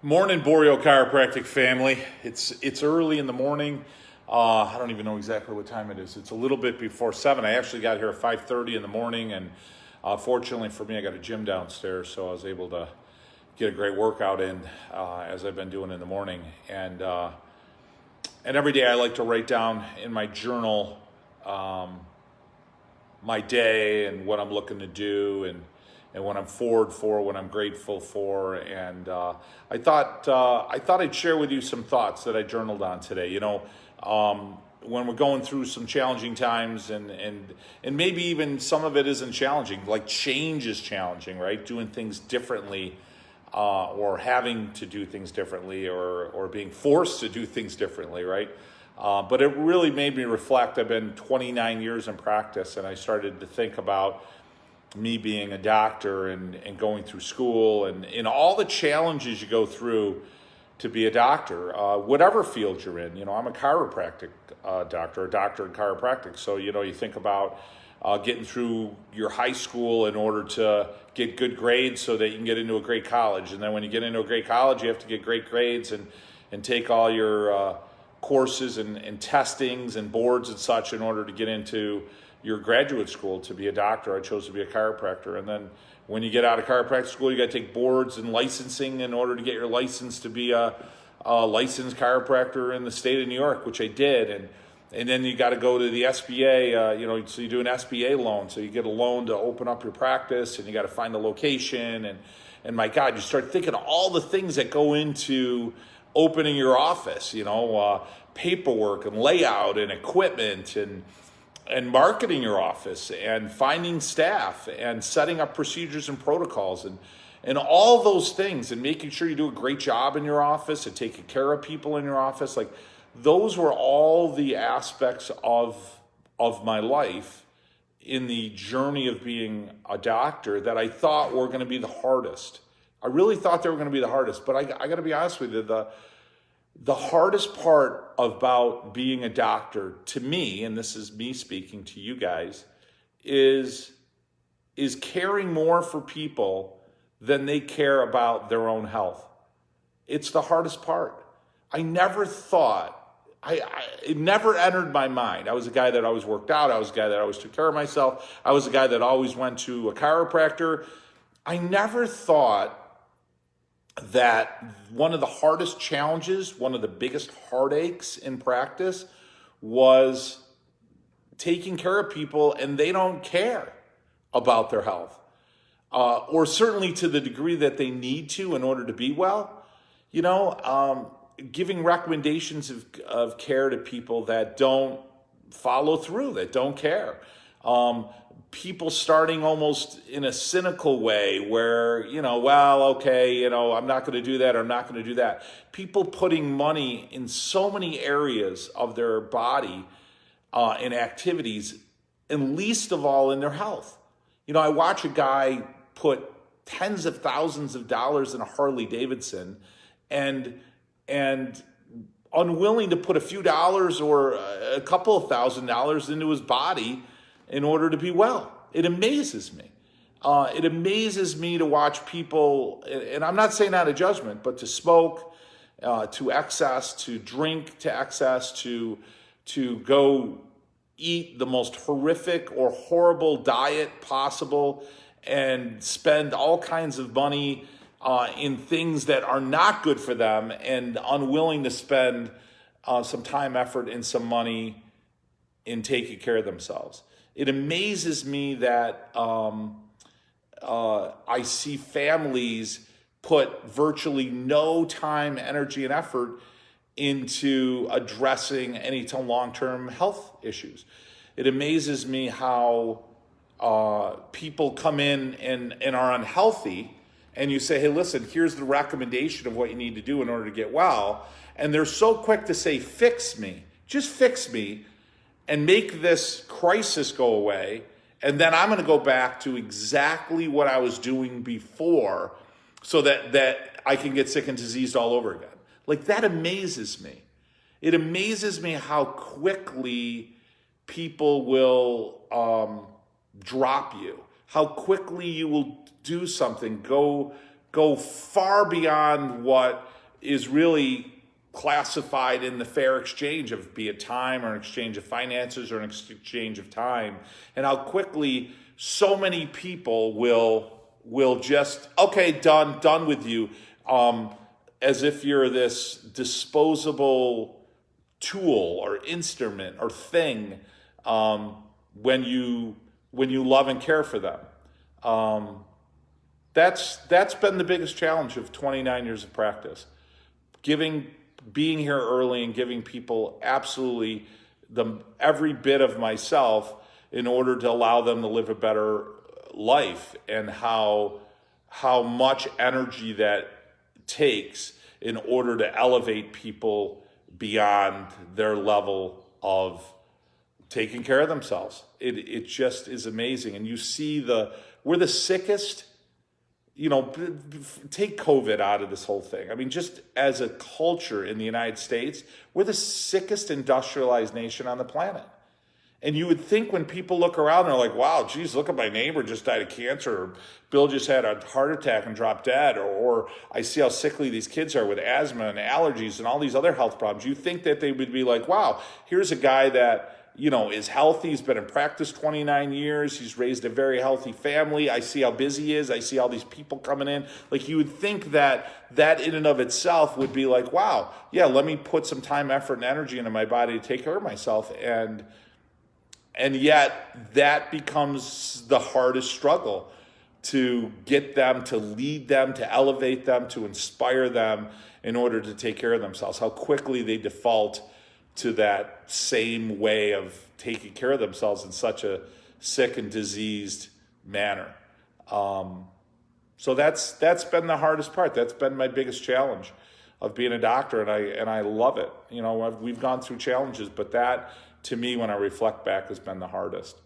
Morning, Borio Chiropractic family. It's early in the morning. I don't even know exactly what time it is. It's a little bit before 7. I actually got here at 5:30 in the morning, and fortunately for me, I got a gym downstairs, so I was able to get a great workout in as I've been doing in the morning. And every day I like to write down in my journal my day and what I'm looking to do and what I'm forward for, what I'm grateful for. And I thought I'd share with you some thoughts that I journaled on today. When we're going through some challenging times and maybe even some of it isn't challenging, like change is challenging, right? Doing things differently or having to do things differently or being forced to do things differently, right? But it really made me reflect. I've been 29 years in practice, and I started to think about me being a doctor and going through school and all the challenges you go through to be a doctor, whatever field you're in. I'm a chiropractic doctor, a doctor in chiropractic. So, you think about getting through your high school in order to get good grades so that you can get into a great college. And then when you get into a great college, you have to get great grades and take all your courses and testings and boards and such in order to get into your graduate school to be a doctor. I chose to be a chiropractor. And then when you get out of chiropractic school, you got to take boards and licensing in order to get your license to be a licensed chiropractor in the state of New York, which I did. And then you got to go to the SBA, so you do an SBA loan. So you get a loan to open up your practice, and you got to find the location. And my God, you start thinking of all the things that go into opening your office, paperwork and layout and equipment and marketing your office and finding staff and setting up procedures and protocols and all those things and making sure you do a great job in your office and taking care of people in your office. Like, those were all the aspects of my life in the journey of being a doctor that I thought were going to be the hardest. I really thought they were going to be the hardest, but I got to be honest with you, the hardest part about being a doctor to me, and this is me speaking to you guys, is caring more for people than they care about their own health. It's the hardest part. I never thought, it never entered my mind. I was a guy that always worked out. I was a guy that always took care of myself. I was a guy that always went to a chiropractor. I never thought that one of the hardest challenges, one of the biggest heartaches in practice was taking care of people and they don't care about their health, or certainly to the degree that they need to in order to be well. Giving recommendations of care to people that don't follow through, that don't care. People starting almost in a cynical way where, I'm not going to do that, or I'm not going to do that. People putting money in so many areas of their body in activities, and least of all in their health. I watch a guy put tens of thousands of dollars in a Harley Davidson and unwilling to put a few dollars or a couple of $1,000s into his body in order to be well. It amazes me. It amazes me to watch people, and I'm not saying out of judgment, but to smoke, to excess, to drink to excess, to go eat the most horrific or horrible diet possible and spend all kinds of money in things that are not good for them, and unwilling to spend some time, effort, and some money in taking care of themselves. It amazes me that I see families put virtually no time, energy, and effort into addressing any long-term health issues. It amazes me how people come in and are unhealthy, and you say, hey, listen, here's the recommendation of what you need to do in order to get well. And they're so quick to say, fix me, just fix me, and make this crisis go away, and then I'm going to go back to exactly what I was doing before so that I can get sick and diseased all over again. Like, that amazes me. It amazes me how quickly people will drop you, how quickly you will do something, go go far beyond what is really classified in the fair exchange of, be it time or an exchange of finances or an exchange of time, and how quickly so many people will just, okay, done with you, as if you're this disposable tool or instrument or thing, when you love and care for them. That's been the biggest challenge of 29 years of practice. Being here early and giving people absolutely every bit of myself in order to allow them to live a better life, and how much energy that takes in order to elevate people beyond their level of taking care of themselves. It just is amazing. And you see we're the sickest, take COVID out of this whole thing. I mean, just as a culture in the United States, we're the sickest industrialized nation on the planet. And you would think when people look around, they're like, wow, geez, look at my neighbor just died of cancer, or Bill just had a heart attack and dropped dead, or I see how sickly these kids are with asthma and allergies and all these other health problems. You think that they would be like, wow, here's a guy that, is healthy. He's been in practice 29 years. He's raised a very healthy family. I see how busy he is. I see all these people coming in. Like, you would think that in and of itself would be like, wow, yeah, let me put some time, effort, and energy into my body to take care of myself. And yet that becomes the hardest struggle, to get them, to lead them, to elevate them, to inspire them in order to take care of themselves. How quickly they default to that same way of taking care of themselves in such a sick and diseased manner. So that's been the hardest part. That's been my biggest challenge of being a doctor, and I love it. We've gone through challenges, but that, to me, when I reflect back, has been the hardest.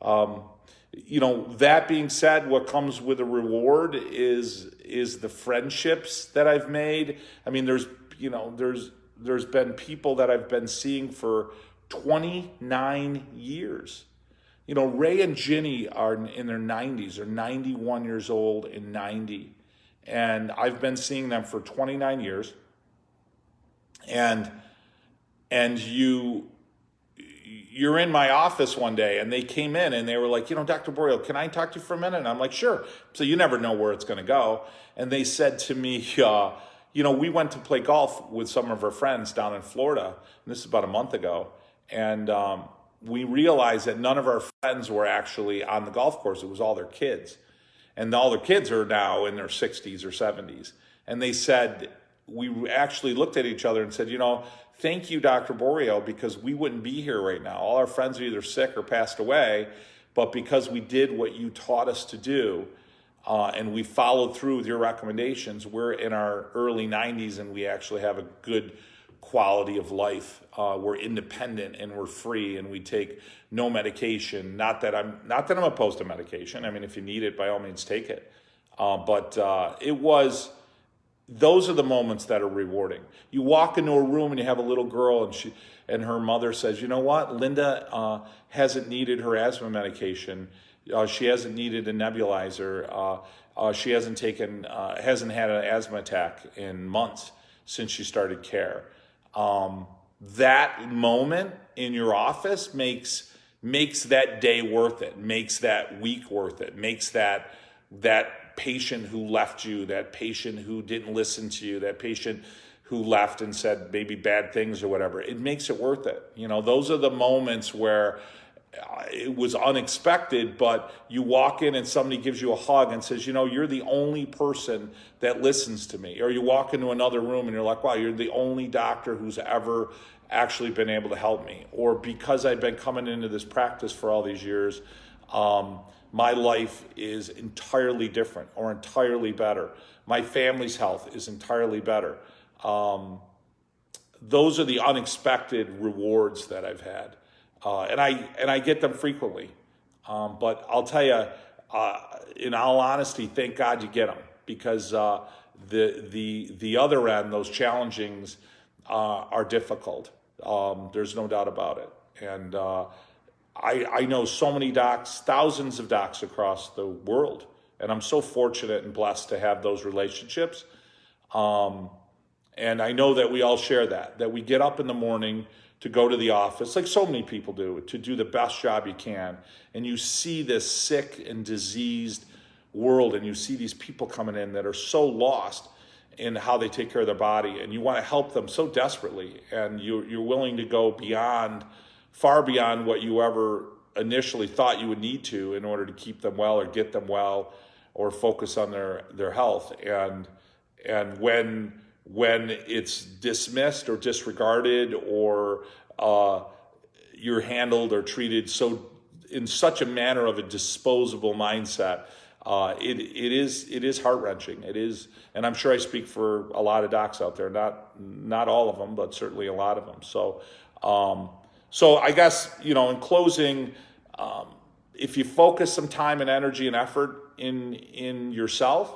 That being said, what comes with a reward is the friendships that I've made. I mean, there's been people that I've been seeing for 29 years. Ray and Ginny are in their 90s. They're 91 years old and 90. And I've been seeing them for 29 years. And you're in my office one day, and they came in and they were like, Dr. Borio, can I talk to you for a minute? And I'm like, sure. So you never know where it's going to go. And they said to me, we went to play golf with some of our friends down in Florida, and this is about a month ago. And we realized that none of our friends were actually on the golf course. It was all their kids. And all their kids are now in their 60s or 70s. And they said, we actually looked at each other and said, thank you, Dr. Borio, because we wouldn't be here right now. All our friends are either sick or passed away, but because we did what you taught us to do, and we followed through with your recommendations, we're in our early 90s and we actually have a good quality of life. We're independent and we're free, and we take no medication. Not that I'm opposed to medication. I mean, if you need it, by all means, take it. But those are the moments that are rewarding. You walk into a room and you have a little girl, and her mother says, you know what, Linda hasn't needed her asthma medication. She hasn't needed a nebulizer. She hasn't had an asthma attack in months since she started care. That moment in your office makes that day worth it, makes that week worth it, makes that patient who left you, that patient who didn't listen to you, that patient who left and said maybe bad things or whatever, it makes it worth it. Those are the moments where it was unexpected, but you walk in and somebody gives you a hug and says, you're the only person that listens to me. Or you walk into another room and you're like, wow, you're the only doctor who's ever actually been able to help me. Or because I've been coming into this practice for all these years, my life is entirely different or entirely better. My family's health is entirely better. Those are the unexpected rewards that I've had. And I get them frequently. But I'll tell you, in all honesty, thank God you get them, because the other end, those challengings, are difficult. There's no doubt about it. And I know so many docs, thousands of docs across the world, And I'm so fortunate and blessed to have those relationships. And I know that we all share that we get up in the morning to go to the office, like so many people do, to do the best job you can. And you see this sick and diseased world, and you see these people coming in that are so lost in how they take care of their body, and you want to help them so desperately. And you're willing to go beyond, far beyond what you ever initially thought you would need to in order to keep them well or get them well or focus on their health. And when it's dismissed or disregarded, or you're handled or treated so in such a manner of a disposable mindset, it is heart-wrenching. It is, and I'm sure I speak for a lot of docs out there, not all of them, but certainly a lot of them. So I guess, in closing, if you focus some time and energy and effort in yourself,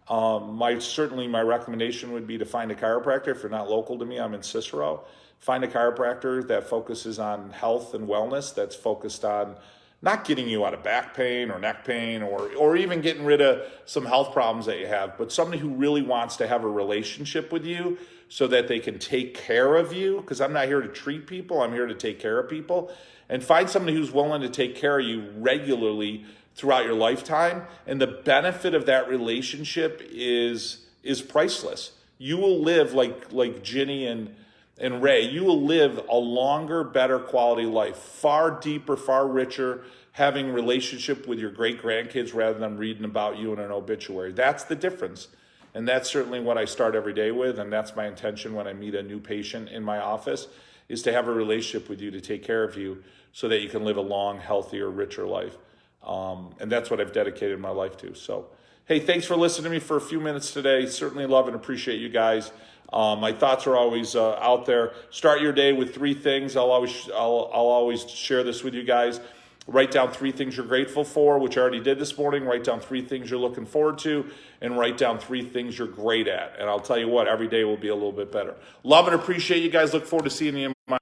my recommendation would be to find a chiropractor. If you're not local to me, I'm in Cicero. Find a chiropractor that focuses on health and wellness, that's focused on not getting you out of back pain or neck pain or even getting rid of some health problems that you have, but somebody who really wants to have a relationship with you so that they can take care of you, because I'm not here to treat people, I'm here to take care of people. And find somebody who's willing to take care of you regularly throughout your lifetime. And the benefit of that relationship is priceless. You will live like Ginny and Ray. You will live a longer, better quality life, far deeper, far richer, having relationship with your great-grandkids rather than reading about you in an obituary. That's the difference. And that's certainly what I start every day with, and that's my intention when I meet a new patient in my office, is to have a relationship with you, to take care of you so that you can live a long, healthier, richer life. And that's what I've dedicated my life to. So, hey, thanks for listening to me for a few minutes today. Certainly love and appreciate you guys. My thoughts are always out there. Start your day with 3 things. I'll always share this with you guys. Write down 3 things you're grateful for, which I already did this morning. Write down 3 things you're looking forward to, and write down 3 things you're great at. And I'll tell you what, every day will be a little bit better. Love and appreciate you guys. Look forward to seeing you in my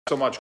so much.